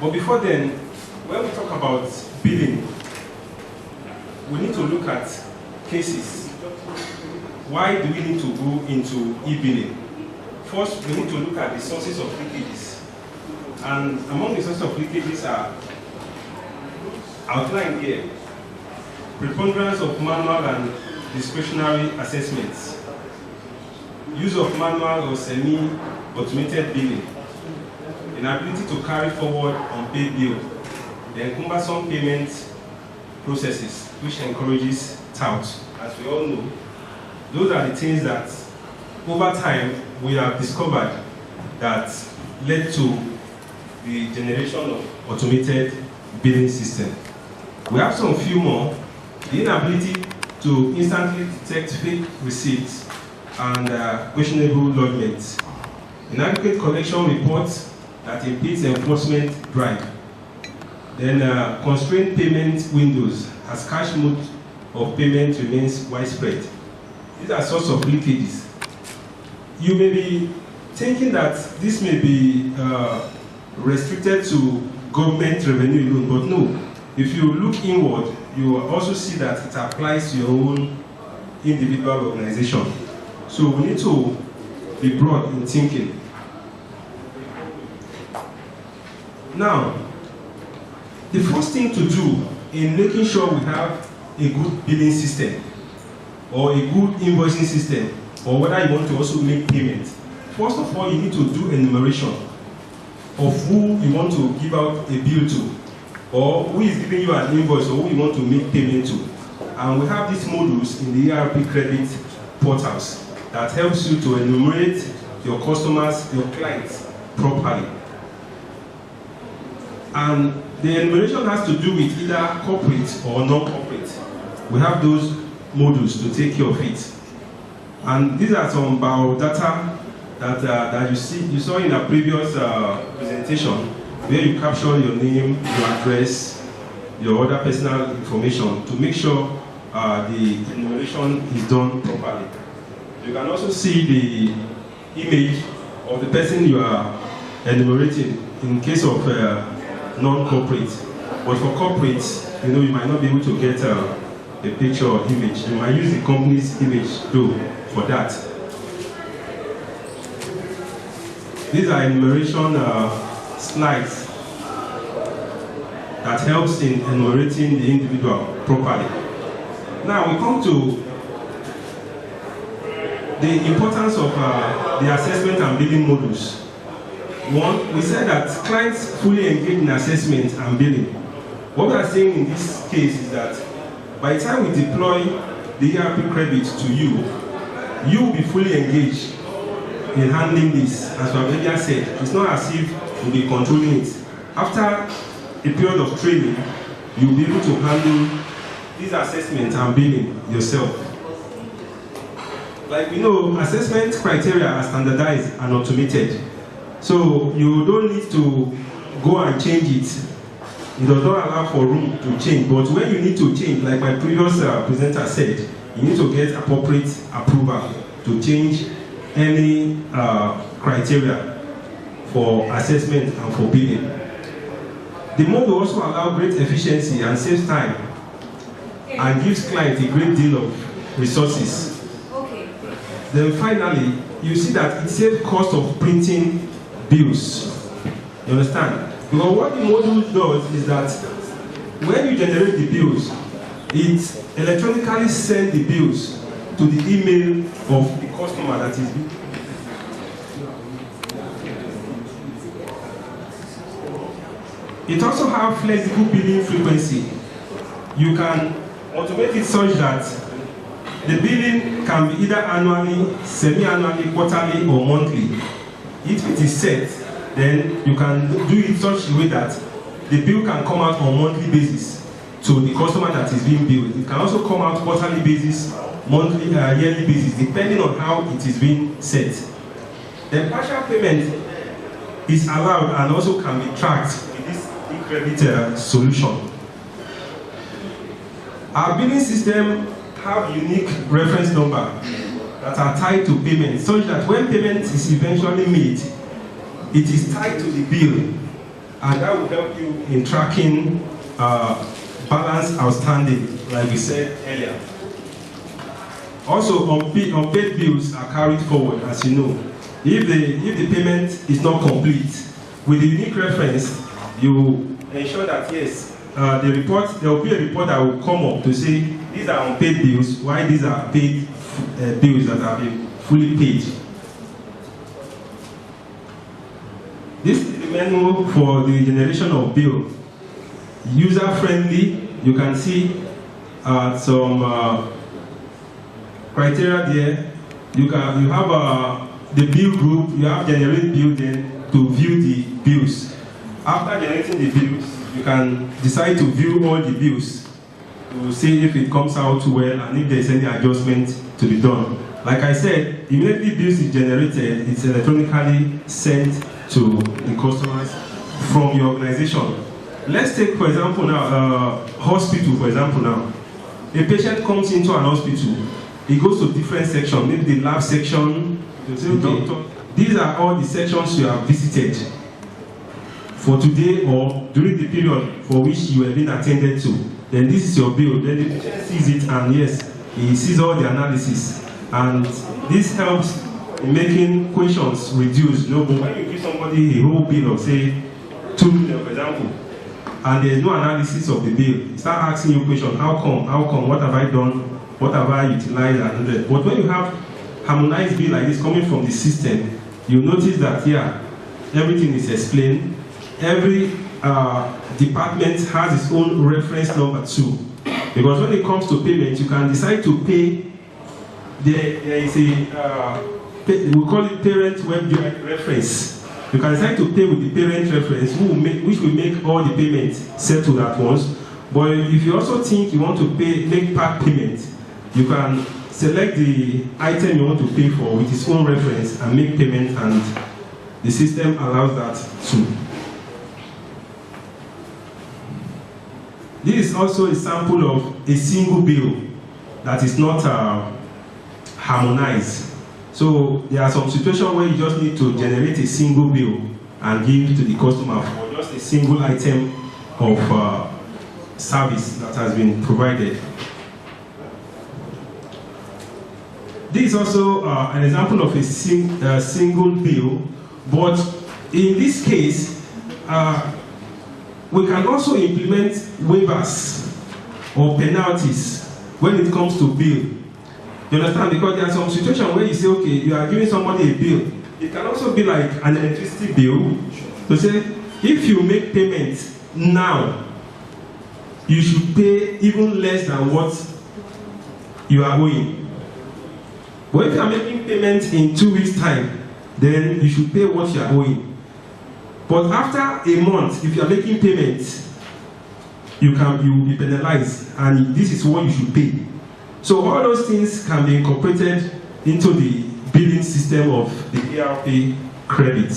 But before then, when we talk about billing, we need to look at cases. Why do we need to go into e-billing? First, we need to look at the sources of leakages. And among the sources of leakages are outlined here. Preponderance of manual and discretionary assessments. Use of manual or semi-automated billing. Inability to carry forward unpaid bill. Then cumbersome payment processes, which encourages tout. As we all know, those are the things that over time we have discovered that led to the generation of automated billing system. We have some few more. The inability to instantly detect fake receipts and questionable lodgements. Inadequate collection reports that impedes enforcement drive. Then constrained payment windows as cash mode of payment remains widespread. These are sorts of leakages. You may be thinking that this may be restricted to government revenue alone, but no. If you look inward, you will also see that it applies to your own individual organization. So we need to be broad in thinking. Now, the first thing to do in making sure we have a good billing system or a good invoicing system, or whether you want to also make payments, first of all, you need to do enumeration of who you want to give out a bill to, or who is giving you an invoice, or who you want to make payment to. And we have these modules in the ERP credit portals that helps you to enumerate your customers, your clients properly. And the enumeration has to do with either corporate or non-corporate. We have those modules to take care of it. And these are some biodata that you saw in a previous presentation, where you capture your name, your address, your other personal information to make sure the enumeration is done properly. You can also see the image of the person you are enumerating in case of non-corporate. But for corporate, you might not be able to get a picture or image. You might use the company's image though for that. These are enumeration slides that helps in enumerating the individual properly. Now we come to the importance of the assessment and billing modules. One, we said that clients fully engage in assessment and billing. What we are saying in this case is that by the time we deploy the ERP credit to you, you will be fully engaged in handling this. As we have earlier said, it's not as if you'll be controlling it. After a period of training, you'll be able to handle this assessment and billing yourself. Like we know, assessment criteria are standardized and automated. So you don't need to go and change it. It does not allow for room to change. But when you need to change, like my previous presenter said, you need to get appropriate approval to change any criteria for assessment and for billing. The model also allows great efficiency and saves time and gives clients a great deal of resources. Then finally, you see that it saves cost of printing bills. You understand? Because what the module does is that when you generate the bills, it electronically sends the bills to the email of the customer that is. It also has flexible billing frequency. You can automate it such that the billing can be either annually, semi-annually, quarterly, or monthly. If it is set, then you can do it such a way that the bill can come out on monthly basis to the customer that is being billed. It can also come out quarterly basis, monthly, yearly basis, depending on how it is being set. The partial payment is allowed and also can be tracked with this e-credit solution. Our billing system have unique reference number that are tied to payment, such that when payment is eventually made, it is tied to the bill and that will help you in tracking balance outstanding, like we said earlier. Also, unpaid bills are carried forward, as you know. If the payment is not complete, with the unique reference, you ensure that yes, there will be a report that will come up to say these are unpaid bills, why these are paid bills that have been fully paid. This is the menu for the generation of bill. User-friendly, you can see some criteria there. You have the bill group, you have generate bill then to view the bills. After generating the bills, you can decide to view all the bills to see if it comes out well and if there's any adjustment to be done. Like I said, immediately bills is generated, it's electronically sent to the customers from your organization. Let's take, for example, now, hospital, for example, now. A patient comes into an hospital, he goes to different sections, maybe the lab section, the doctor. These are all the sections you have visited for today or during the period for which you have been attended to. Then this is your bill. Then the patient sees it and yes, he sees all the analysis. And this helps in making questions reduce. You know, but when you give somebody a whole bill of say 2 million, for example, and there's no analysis of the bill, you start asking you questions, how come, what have I done, what have I utilized, and but when you have harmonized bill like this coming from the system, you notice that yeah, everything is explained. Every department has its own reference number too. Because when it comes to payment, you can decide to pay. There is a we call it parent web reference. You can decide to pay with the parent reference, which will make all the payments settled at once. But if you also think you want to make part payment, you can select the item you want to pay for with its own reference and make payment, and the system allows that too. This is also a sample of a single bill that is not harmonized. So there are some situations where you just need to generate a single bill and give to the customer for just a single item of service that has been provided. This is also an example of a single bill, but in this case, we can also implement waivers or penalties when it comes to bill. You understand? Because there are some situations where you say, okay, you are giving somebody a bill. It can also be like an electricity bill. To say, if you make payments now, you should pay even less than what you are owing. But if you are making payments in 2 weeks' time, then you should pay what you are owing. But after a month, if you are making payments, you will be penalized, and this is what you should pay. So all those things can be incorporated into the billing system of the ERP credit.